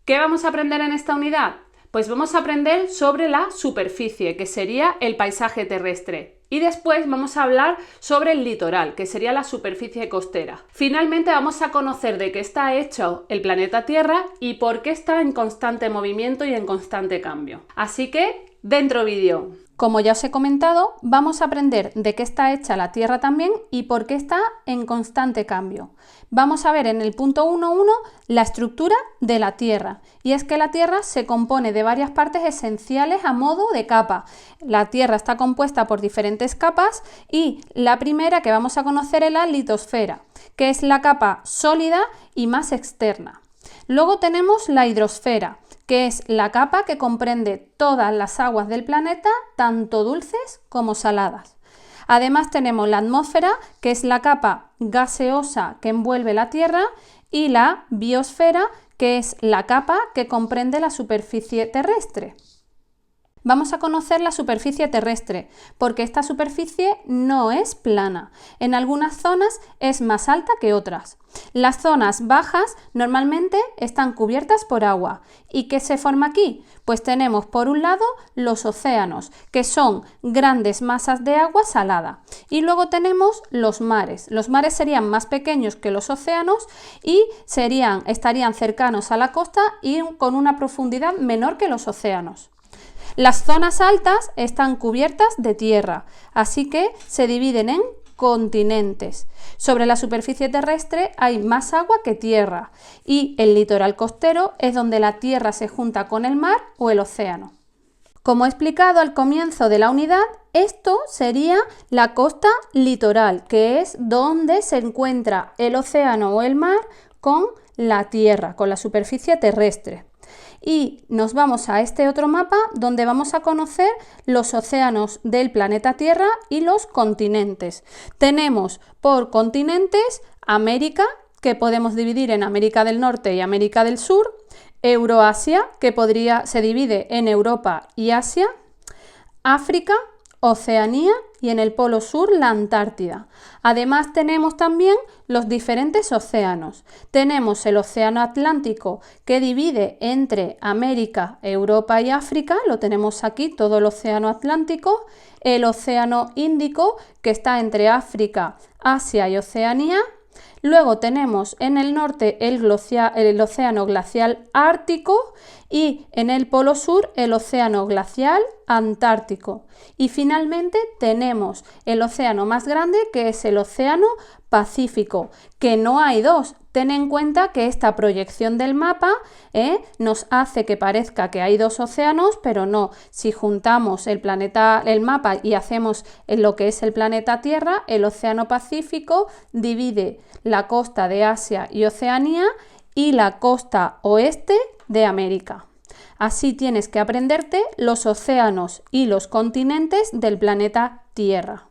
¿Qué vamos a aprender en esta unidad? Pues vamos a aprender sobre la superficie, que sería el paisaje terrestre. Y después vamos a hablar sobre el litoral, que sería la superficie costera. Finalmente vamos a conocer de qué está hecho el planeta Tierra y por qué está en constante movimiento y en constante cambio. Así que, dentro vídeo. Como ya os he comentado, vamos a aprender de qué está hecha la Tierra también y por qué está en constante cambio. Vamos a ver en el punto 1.1 la estructura de la Tierra. Y es que la Tierra se compone de varias partes esenciales a modo de capa. La Tierra está compuesta por diferentes capas y la primera que vamos a conocer es la litosfera, que es la capa sólida y más externa. Luego tenemos la hidrosfera, que es la capa que comprende todas las aguas del planeta, tanto dulces como saladas. Además tenemos la atmósfera, que es la capa gaseosa que envuelve la Tierra, y la biosfera, que es la capa que comprende la superficie terrestre. Vamos a conocer la superficie terrestre, porque esta superficie no es plana. En algunas zonas es más alta que otras. Las zonas bajas normalmente están cubiertas por agua. ¿Y qué se forma aquí? Pues tenemos por un lado los océanos, que son grandes masas de agua salada. Y luego tenemos los mares. Los mares serían más pequeños que los océanos y estarían cercanos a la costa y con una profundidad menor que los océanos. Las zonas altas están cubiertas de tierra, así que se dividen en continentes. Sobre la superficie terrestre hay más agua que tierra y el litoral costero es donde la tierra se junta con el mar o el océano. Como he explicado al comienzo de la unidad, esto sería la costa litoral, que es donde se encuentra el océano o el mar con la tierra, con la superficie terrestre. Y nos vamos a este otro mapa donde vamos a conocer los océanos del planeta Tierra y los continentes. Tenemos por continentes América, que podemos dividir en América del Norte y América del Sur, Euroasia, que se divide en Europa y Asia, África, Oceanía y en el polo sur la Antártida. Además tenemos también los diferentes océanos. Tenemos el océano Atlántico que divide entre América, Europa y África, lo tenemos aquí todo el océano Atlántico, el océano Índico que está entre África, Asia y Oceanía. Luego tenemos en el norte el océano glacial ártico y en el polo sur el océano glacial antártico. Y finalmente tenemos el océano más grande, que es el océano Pacífico, que no hay dos. Ten en cuenta que esta proyección del mapa nos hace que parezca que hay dos océanos, pero no. Si juntamos el mapa y hacemos lo que es el planeta Tierra, el océano Pacífico divide la costa de Asia y Oceanía y la costa oeste de América. Así tienes que aprenderte los océanos y los continentes del planeta Tierra.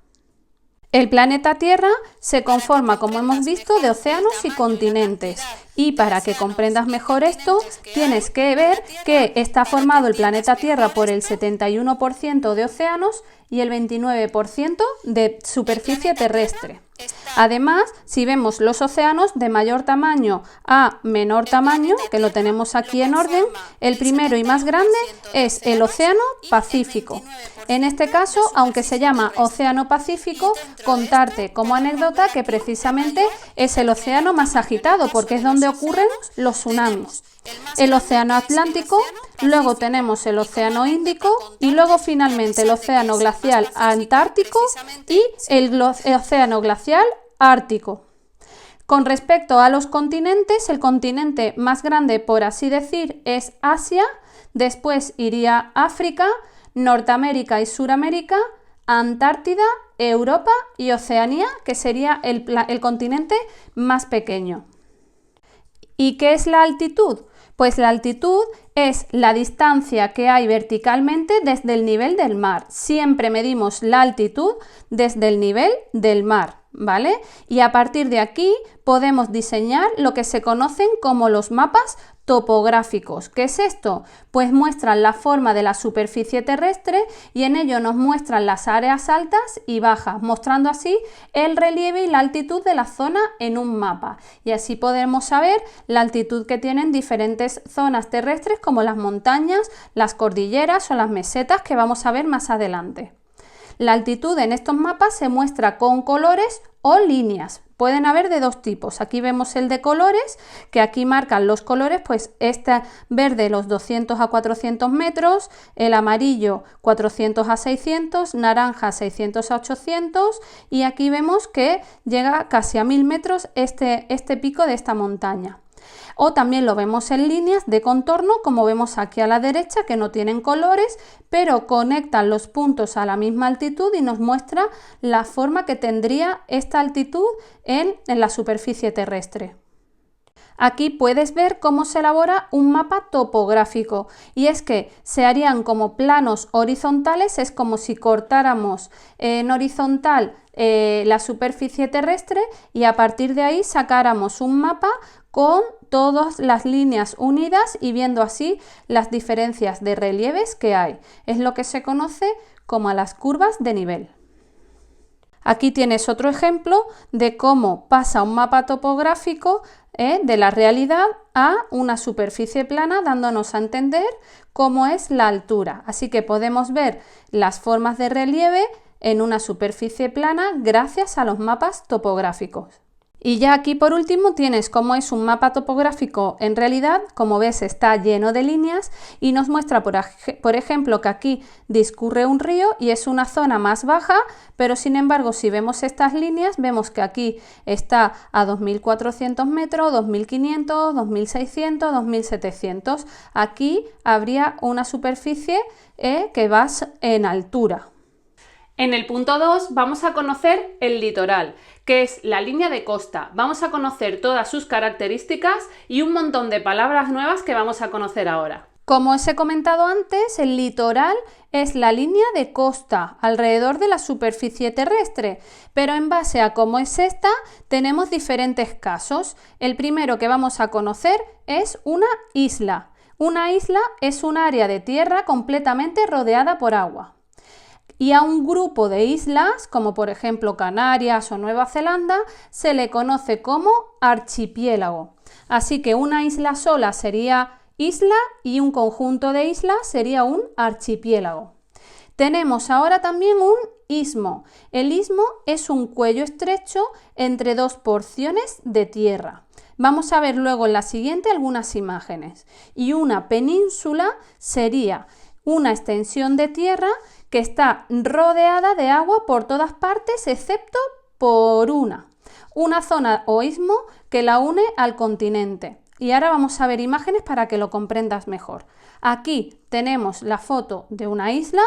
El planeta Tierra se conforma, como hemos visto, de océanos y continentes. Y para que comprendas mejor esto, tienes que ver que está formado el planeta Tierra por el 71% de océanos y el 29% de superficie terrestre. Además, si vemos los océanos de mayor tamaño a menor tamaño, que lo tenemos aquí en orden, el primero y más grande es el océano Pacífico. En este caso, aunque se llama océano Pacífico, contarte como anécdota que precisamente es el océano más agitado, porque es donde ocurren los tsunamis. El océano Atlántico, luego tenemos el océano Índico y luego finalmente el océano glacial antártico y el océano glacial ártico. Con respecto a los continentes, el continente más grande, por así decir, es Asia, después iría África, Norteamérica y Suramérica, Antártida, Europa y Oceanía, que sería el continente más pequeño. ¿Y qué es la altitud? Pues la altitud es la distancia que hay verticalmente desde el nivel del mar. Siempre medimos la altitud desde el nivel del mar, ¿vale? Y a partir de aquí podemos diseñar lo que se conocen como los mapas topográficos. ¿Qué es esto? Pues muestran la forma de la superficie terrestre y en ello nos muestran las áreas altas y bajas, mostrando así el relieve y la altitud de la zona en un mapa. Y así podemos saber la altitud que tienen diferentes zonas terrestres como las montañas, las cordilleras o las mesetas que vamos a ver más adelante. La altitud en estos mapas se muestra con colores o líneas. Pueden haber de dos tipos. Aquí vemos el de colores, que aquí marcan los colores, pues este verde los 200 a 400 metros, el amarillo 400 a 600, naranja 600 a 800 y aquí vemos que llega casi a 1000 metros este pico de esta montaña. O también lo vemos en líneas de contorno, como vemos aquí a la derecha, que no tienen colores, pero conectan los puntos a la misma altitud y nos muestra la forma que tendría esta altitud en la superficie terrestre. Aquí puedes ver cómo se elabora un mapa topográfico y es que se harían como planos horizontales, es como si cortáramos en horizontal la superficie terrestre y a partir de ahí sacáramos un mapa con todas las líneas unidas y viendo así las diferencias de relieves que hay. Es lo que se conoce como las curvas de nivel. Aquí tienes otro ejemplo de cómo pasa un mapa topográfico de la realidad a una superficie plana, dándonos a entender cómo es la altura. Así que podemos ver las formas de relieve en una superficie plana gracias a los mapas topográficos. Y ya aquí por último tienes cómo es un mapa topográfico en realidad. Como ves, está lleno de líneas y nos muestra por ejemplo que aquí discurre un río y es una zona más baja, pero sin embargo si vemos estas líneas vemos que aquí está a 2400 metros, 2500, 2600, 2700. Aquí habría una superficie que va en altura. En el punto 2 vamos a conocer el litoral, que es la línea de costa. Vamos a conocer todas sus características y un montón de palabras nuevas que vamos a conocer ahora. Como os he comentado antes, el litoral es la línea de costa alrededor de la superficie terrestre, pero en base a cómo es esta, tenemos diferentes casos. El primero que vamos a conocer es una isla. Una isla es un área de tierra completamente rodeada por agua. Y a un grupo de islas, como por ejemplo Canarias o Nueva Zelanda, se le conoce como archipiélago. Así que una isla sola sería isla y un conjunto de islas sería un archipiélago. Tenemos ahora también un istmo. El istmo es un cuello estrecho entre dos porciones de tierra. Vamos a ver luego en la siguiente algunas imágenes. Y una península sería una extensión de tierra que está rodeada de agua por todas partes excepto por una zona o istmo que la une al continente. Y ahora vamos a ver imágenes para que lo comprendas mejor. Aquí tenemos la foto de una isla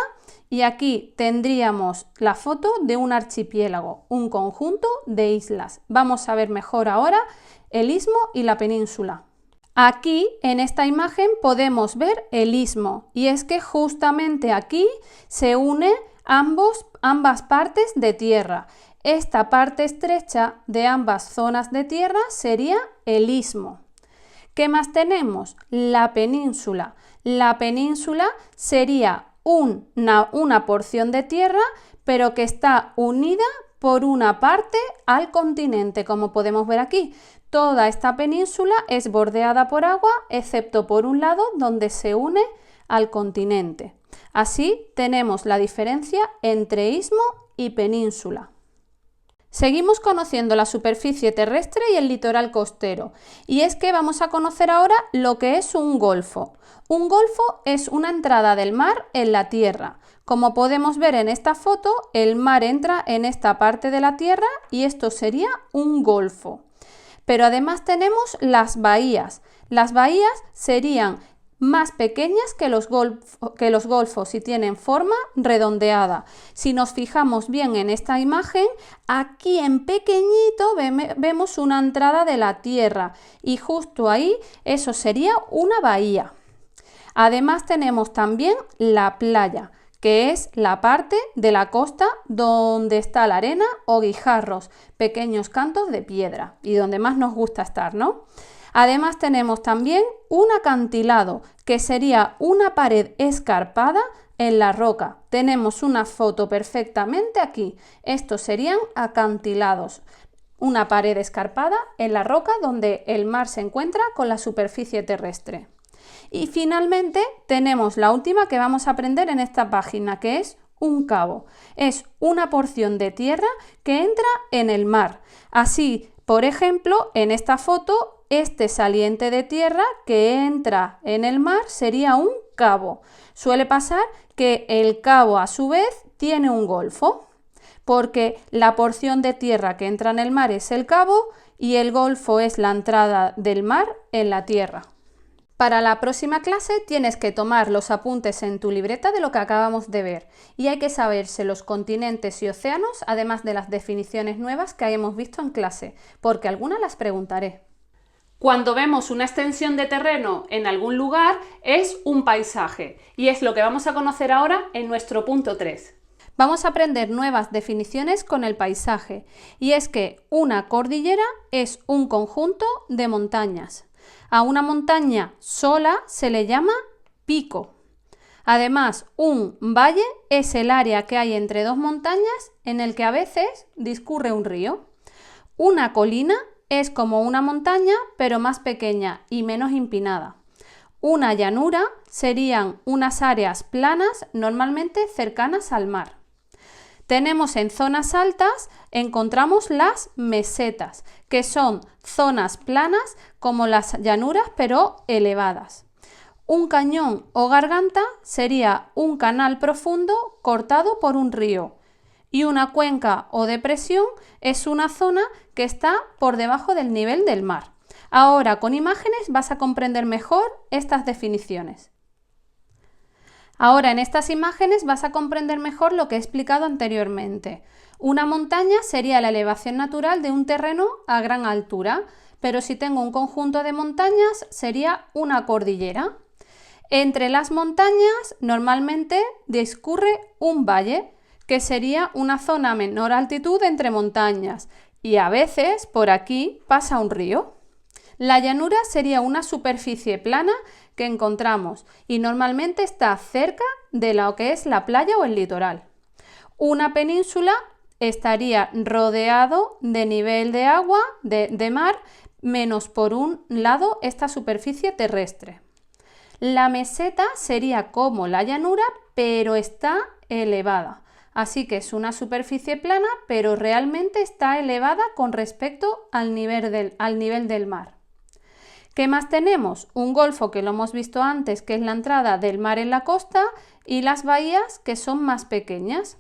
y aquí tendríamos la foto de un archipiélago, un conjunto de islas. Vamos a ver mejor ahora el istmo y la península. Aquí en esta imagen podemos ver el istmo y es que justamente aquí se une ambas partes de tierra. Esta parte estrecha de ambas zonas de tierra sería el istmo. ¿Qué más tenemos? La península. La península sería una porción de tierra pero que está unida por una parte al continente, como podemos ver aquí. Toda esta península es bordeada por agua, excepto por un lado donde se une al continente. Así tenemos la diferencia entre istmo y península. Seguimos conociendo la superficie terrestre y el litoral costero. Y es que vamos a conocer ahora lo que es un golfo. Un golfo es una entrada del mar en la tierra. Como podemos ver en esta foto, el mar entra en esta parte de la tierra y esto sería un golfo. Pero además tenemos las bahías. Las bahías serían más pequeñas que los golfos y tienen forma redondeada. Si nos fijamos bien en esta imagen, aquí en pequeñito vemos una entrada de la tierra y justo ahí eso sería una bahía. Además tenemos también la playa, que es la parte de la costa donde está la arena o guijarros, pequeños cantos de piedra y donde más nos gusta estar, ¿no? Además tenemos también un acantilado, que sería una pared escarpada en la roca. Tenemos una foto perfectamente aquí. Estos serían acantilados. Una pared escarpada en la roca donde el mar se encuentra con la superficie terrestre. Y finalmente tenemos la última que vamos a aprender en esta página, que es un cabo. Es una porción de tierra que entra en el mar. Así, por ejemplo, en esta foto, este saliente de tierra que entra en el mar sería un cabo. Suele pasar que el cabo, a su vez, tiene un golfo, porque la porción de tierra que entra en el mar es el cabo y el golfo es la entrada del mar en la tierra. Para la próxima clase tienes que tomar los apuntes en tu libreta de lo que acabamos de ver y hay que saberse los continentes y océanos, además de las definiciones nuevas que hemos visto en clase, porque algunas las preguntaré. Cuando vemos una extensión de terreno en algún lugar es un paisaje y es lo que vamos a conocer ahora en nuestro punto 3. Vamos a aprender nuevas definiciones con el paisaje y es que una cordillera es un conjunto de montañas. A una montaña sola se le llama pico. Además, un valle es el área que hay entre dos montañas en el que a veces discurre un río. Una colina es como una montaña, pero más pequeña y menos empinada. Una llanura serían unas áreas planas, normalmente cercanas al mar. Tenemos en zonas altas, encontramos las mesetas, que son zonas planas como las llanuras, pero elevadas. Un cañón o garganta sería un canal profundo cortado por un río. Y una cuenca o depresión es una zona que está por debajo del nivel del mar. Ahora, con imágenes vas a comprender mejor estas definiciones. Ahora, en estas imágenes vas a comprender mejor lo que he explicado anteriormente. Una montaña sería la elevación natural de un terreno a gran altura, pero si tengo un conjunto de montañas sería una cordillera. Entre las montañas normalmente discurre un valle, que sería una zona a menor altitud entre montañas, y a veces por aquí pasa un río. La llanura sería una superficie plana que encontramos y normalmente está cerca de lo que es la playa o el litoral. Una península estaría rodeado de nivel de agua, de mar, menos por un lado esta superficie terrestre. La meseta sería como la llanura, pero está elevada. Así que es una superficie plana, pero realmente está elevada con respecto al nivel del mar. ¿Qué más tenemos? Un golfo que lo hemos visto antes, que es la entrada del mar en la costa, y las bahías, que son más pequeñas.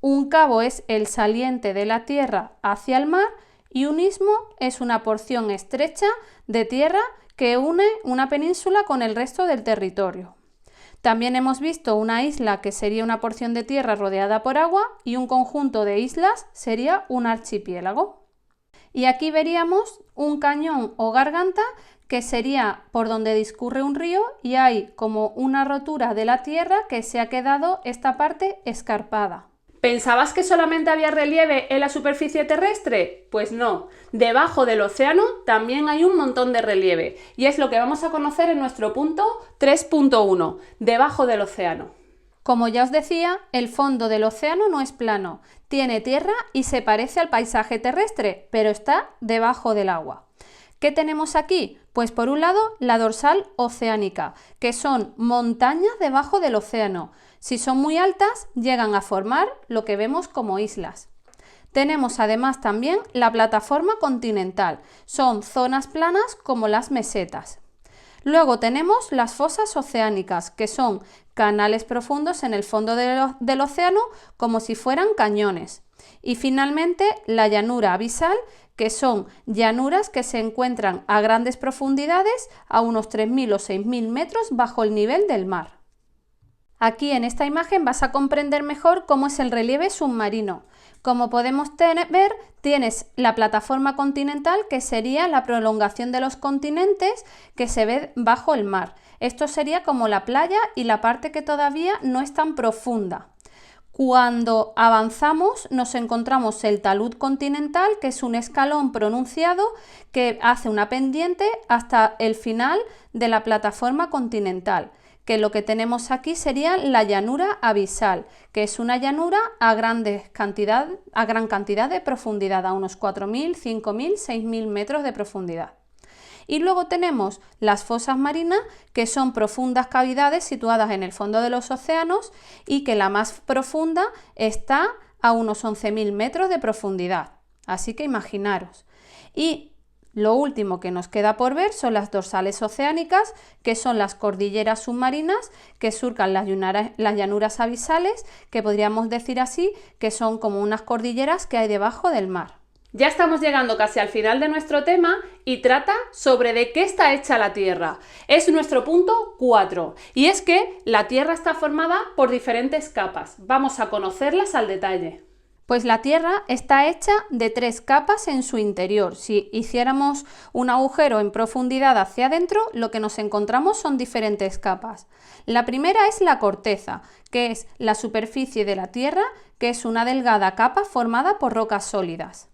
Un cabo es el saliente de la tierra hacia el mar y un istmo es una porción estrecha de tierra que une una península con el resto del territorio. También hemos visto una isla que sería una porción de tierra rodeada por agua y un conjunto de islas sería un archipiélago. Y aquí veríamos un cañón o garganta que sería por donde discurre un río y hay como una rotura de la tierra que se ha quedado esta parte escarpada. ¿Pensabas que solamente había relieve en la superficie terrestre? Pues no, debajo del océano también hay un montón de relieve y es lo que vamos a conocer en nuestro punto 3.1, debajo del océano. Como ya os decía, el fondo del océano no es plano, tiene tierra y se parece al paisaje terrestre, pero está debajo del agua. ¿Qué tenemos aquí? Pues por un lado la dorsal oceánica, que son montañas debajo del océano. Si son muy altas, llegan a formar lo que vemos como islas. Tenemos además también la plataforma continental, son zonas planas como las mesetas. Luego tenemos las fosas oceánicas, que son canales profundos en el fondo del océano como si fueran cañones. Y finalmente la llanura abisal, que son llanuras que se encuentran a grandes profundidades, a unos 3.000 o 6.000 metros bajo el nivel del mar. Aquí en esta imagen vas a comprender mejor cómo es el relieve submarino. Como podemos ver, tienes la plataforma continental, que sería la prolongación de los continentes que se ve bajo el mar. Esto sería como la playa y la parte que todavía no es tan profunda. Cuando avanzamos nos encontramos el talud continental, que es un escalón pronunciado que hace una pendiente hasta el final de la plataforma continental, que lo que tenemos aquí sería la llanura abisal, que es una llanura a gran cantidad de profundidad, a unos 4.000, 5.000, 6.000 metros de profundidad. Y luego tenemos las fosas marinas, que son profundas cavidades situadas en el fondo de los océanos y que la más profunda está a unos 11.000 metros de profundidad. Así que imaginaros. Y lo último que nos queda por ver son las dorsales oceánicas, que son las cordilleras submarinas que surcan las llanuras abisales, que podríamos decir así que son como unas cordilleras que hay debajo del mar. Ya estamos llegando casi al final de nuestro tema y trata sobre de qué está hecha la Tierra. Es nuestro punto 4 y es que la Tierra está formada por diferentes capas. Vamos a conocerlas al detalle. Pues la Tierra está hecha de 3 capas en su interior. Si hiciéramos un agujero en profundidad hacia adentro, lo que nos encontramos son diferentes capas. La primera es la corteza, que es la superficie de la Tierra, que es una delgada capa formada por rocas sólidas.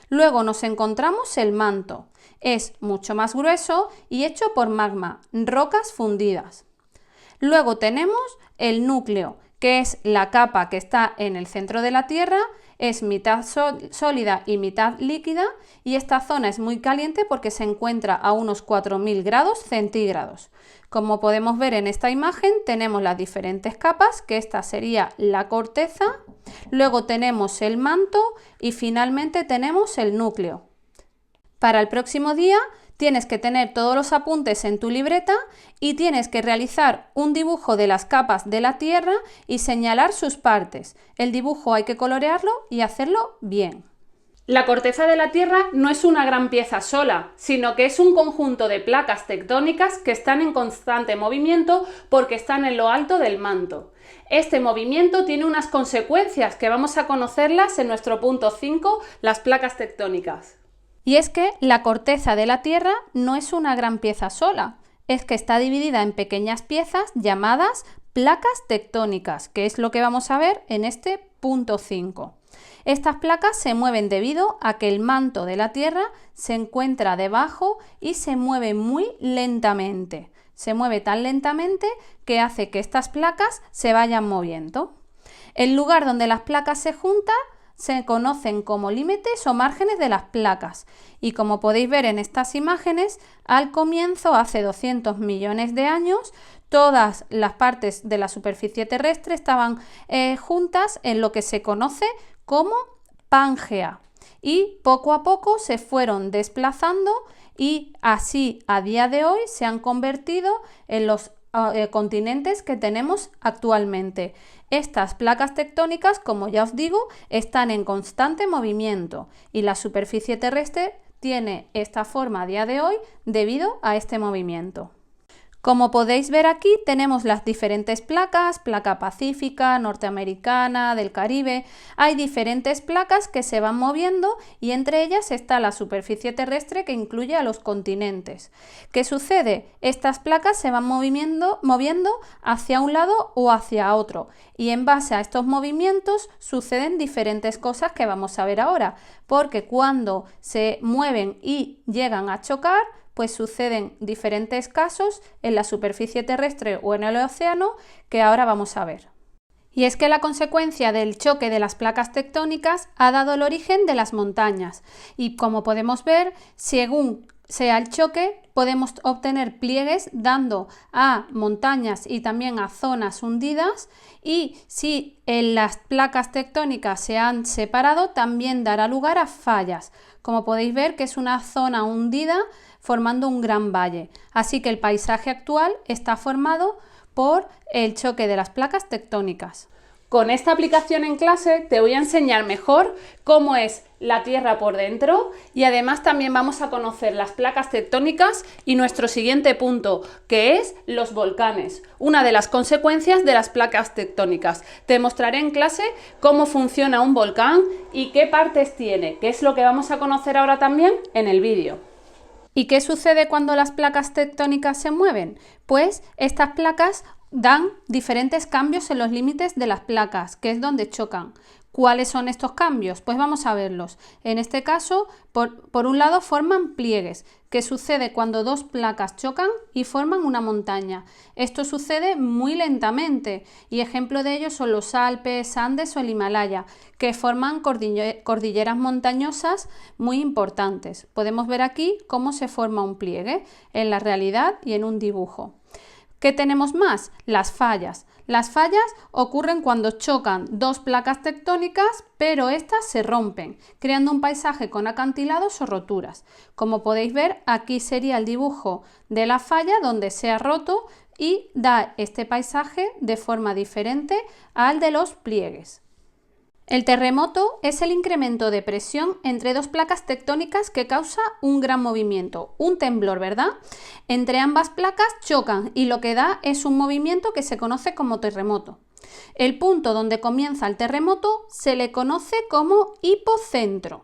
Luego nos encontramos el manto. Es mucho más grueso y hecho por magma, rocas fundidas. Luego tenemos el núcleo, que es la capa que está en el centro de la Tierra, es mitad sólida y mitad líquida, y esta zona es muy caliente porque se encuentra a unos 4.000 grados centígrados. Como podemos ver en esta imagen, tenemos las diferentes capas, que esta sería la corteza, luego tenemos el manto y finalmente tenemos el núcleo. Para el próximo día tienes que tener todos los apuntes en tu libreta y tienes que realizar un dibujo de las capas de la Tierra y señalar sus partes. El dibujo hay que colorearlo y hacerlo bien. La corteza de la Tierra no es una gran pieza sola, sino que es un conjunto de placas tectónicas que están en constante movimiento porque están en lo alto del manto. Este movimiento tiene unas consecuencias que vamos a conocerlas en nuestro punto 5, las placas tectónicas. Y es que la corteza de la Tierra no es una gran pieza sola, es que está dividida en pequeñas piezas llamadas placas tectónicas, que es lo que vamos a ver en este punto 5. Estas placas se mueven debido a que el manto de la Tierra se encuentra debajo y se mueve muy lentamente. Se mueve tan lentamente que hace que estas placas se vayan moviendo. El lugar donde las placas se juntan se conocen como límites o márgenes de las placas y, como podéis ver en estas imágenes, al comienzo, hace 200 millones de años, todas las partes de la superficie terrestre estaban juntas en lo que se conoce como Pangea y poco a poco se fueron desplazando y así a día de hoy se han convertido en los continentes que tenemos actualmente. Estas placas tectónicas, como ya os digo, están en constante movimiento y la superficie terrestre tiene esta forma a día de hoy debido a este movimiento. Como podéis ver aquí, tenemos las diferentes placas, placa pacífica, norteamericana, del Caribe. Hay diferentes placas que se van moviendo y entre ellas está la superficie terrestre que incluye a los continentes. ¿Qué sucede? Estas placas se van moviendo hacia un lado o hacia otro y en base a estos movimientos suceden diferentes cosas que vamos a ver ahora, porque cuando se mueven y llegan a chocar, pues suceden diferentes casos en la superficie terrestre o en el océano que ahora vamos a ver. Y es que la consecuencia del choque de las placas tectónicas ha dado el origen de las montañas y, como podemos ver, según sea el choque, podemos obtener pliegues dando a montañas y también a zonas hundidas, y si las placas tectónicas se han separado, también dará lugar a fallas. Como podéis ver, que es una zona hundida formando un gran valle. Así que el paisaje actual está formado por el choque de las placas tectónicas. Con esta aplicación en clase te voy a enseñar mejor cómo es la Tierra por dentro y además también vamos a conocer las placas tectónicas y nuestro siguiente punto, que es los volcanes, una de las consecuencias de las placas tectónicas. Te mostraré en clase cómo funciona un volcán y qué partes tiene, que es lo que vamos a conocer ahora también en el vídeo. ¿Y qué sucede cuando las placas tectónicas se mueven? Pues estas placas dan diferentes cambios en los límites de las placas, que es donde chocan. ¿Cuáles son estos cambios? Pues vamos a verlos. En este caso, por un lado forman pliegues, que sucede cuando dos placas chocan y forman una montaña. Esto sucede muy lentamente y ejemplo de ello son los Alpes, Andes o el Himalaya, que forman cordilleras montañosas muy importantes. Podemos ver aquí cómo se forma un pliegue en la realidad y en un dibujo. ¿Qué tenemos más? Las fallas. Las fallas ocurren cuando chocan dos placas tectónicas, pero estas se rompen, creando un paisaje con acantilados o roturas. Como podéis ver, aquí sería el dibujo de la falla donde se ha roto y da este paisaje de forma diferente al de los pliegues. El terremoto es el incremento de presión entre dos placas tectónicas que causa un gran movimiento, un temblor, ¿verdad? Entre ambas placas chocan y lo que da es un movimiento que se conoce como terremoto. El punto donde comienza el terremoto se le conoce como hipocentro.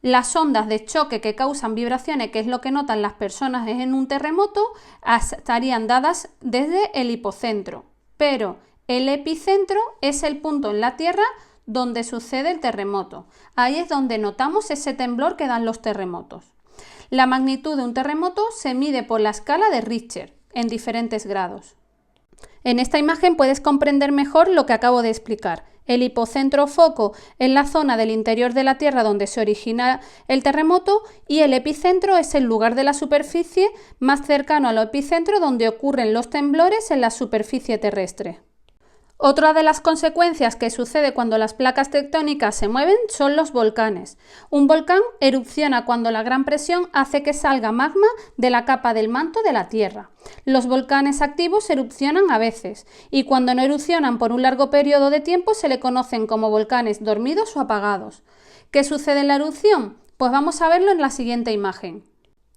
Las ondas de choque que causan vibraciones, que es lo que notan las personas en un terremoto, estarían dadas desde el hipocentro, pero el epicentro es el punto en la Tierra donde sucede el terremoto. Ahí es donde notamos ese temblor que dan los terremotos. La magnitud de un terremoto se mide por la escala de Richter en diferentes grados. En esta imagen puedes comprender mejor lo que acabo de explicar. El hipocentro foco es la zona del interior de la Tierra donde se origina el terremoto y el epicentro es el lugar de la superficie más cercano al epicentro donde ocurren los temblores en la superficie terrestre. Otra de las consecuencias que sucede cuando las placas tectónicas se mueven son los volcanes. Un volcán erupciona cuando la gran presión hace que salga magma de la capa del manto de la Tierra. Los volcanes activos erupcionan a veces y cuando no erupcionan por un largo periodo de tiempo se le conocen como volcanes dormidos o apagados. ¿Qué sucede en la erupción? Pues vamos a verlo en la siguiente imagen.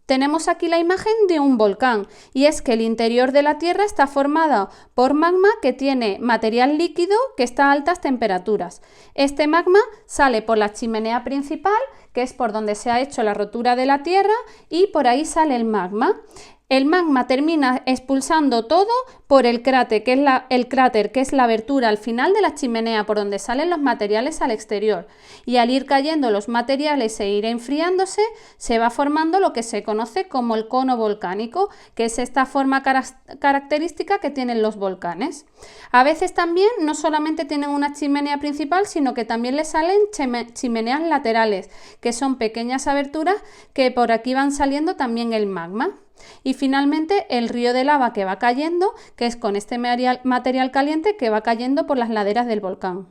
Tenemos aquí la imagen de un volcán y es que el interior de la Tierra está formado por magma que tiene material líquido que está a altas temperaturas. Este magma sale por la chimenea principal, que es por donde se ha hecho la rotura de la Tierra, y por ahí sale el magma. El magma termina expulsando todo por el cráter, que es la abertura al final de la chimenea por donde salen los materiales al exterior. Y al ir cayendo los materiales e ir enfriándose, se va formando lo que se conoce como el cono volcánico, que es esta forma característica que tienen los volcanes. A veces también no solamente tienen una chimenea principal, sino que también les salen chimeneas laterales, que son pequeñas aberturas que por aquí van saliendo también el magma. Y finalmente el río de lava que va cayendo, que es con este material caliente que va cayendo por las laderas del volcán.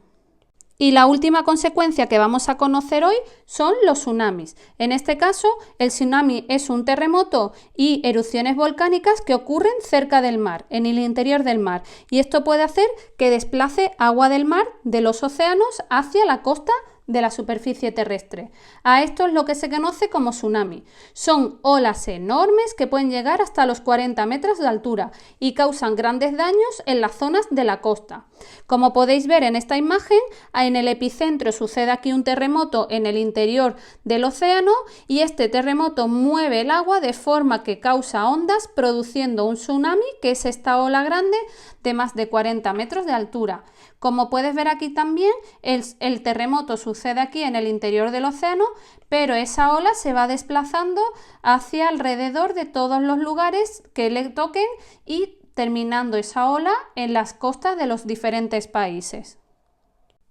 Y la última consecuencia que vamos a conocer hoy son los tsunamis. En este caso, el tsunami es un terremoto y erupciones volcánicas que ocurren cerca del mar, en el interior del mar. Y esto puede hacer que desplace agua del mar, de los océanos, hacia la costa de la superficie terrestre. A esto es lo que se conoce como tsunami. Son olas enormes que pueden llegar hasta los 40 metros de altura y causan grandes daños en las zonas de la costa. Como podéis ver en esta imagen, en el epicentro sucede aquí un terremoto en el interior del océano y este terremoto mueve el agua de forma que causa ondas produciendo un tsunami, que es esta ola grande de más de 40 metros de altura. Como puedes ver aquí también, el terremoto sucede aquí en el interior del océano, pero esa ola se va desplazando hacia alrededor de todos los lugares que le toquen y terminando esa ola en las costas de los diferentes países.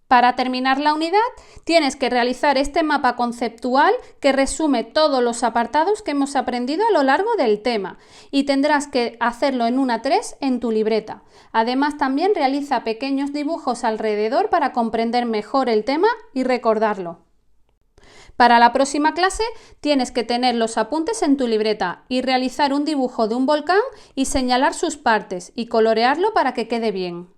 Para terminar la unidad, tienes que realizar este mapa conceptual que resume todos los apartados que hemos aprendido a lo largo del tema y tendrás que hacerlo en una 3 en tu libreta. Además, también realiza pequeños dibujos alrededor para comprender mejor el tema y recordarlo. Para la próxima clase tienes que tener los apuntes en tu libreta y realizar un dibujo de un volcán y señalar sus partes y colorearlo para que quede bien.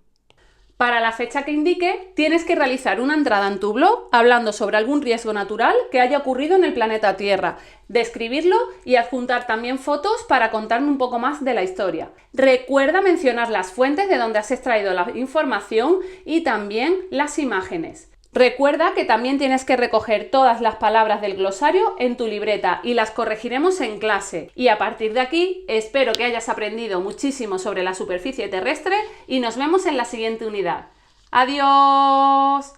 Para la fecha que indique, tienes que realizar una entrada en tu blog hablando sobre algún riesgo natural que haya ocurrido en el planeta Tierra, describirlo y adjuntar también fotos para contarme un poco más de la historia. Recuerda mencionar las fuentes de donde has extraído la información y también las imágenes. Recuerda que también tienes que recoger todas las palabras del glosario en tu libreta y las corregiremos en clase. Y a partir de aquí, espero que hayas aprendido muchísimo sobre la superficie terrestre y nos vemos en la siguiente unidad. ¡Adiós!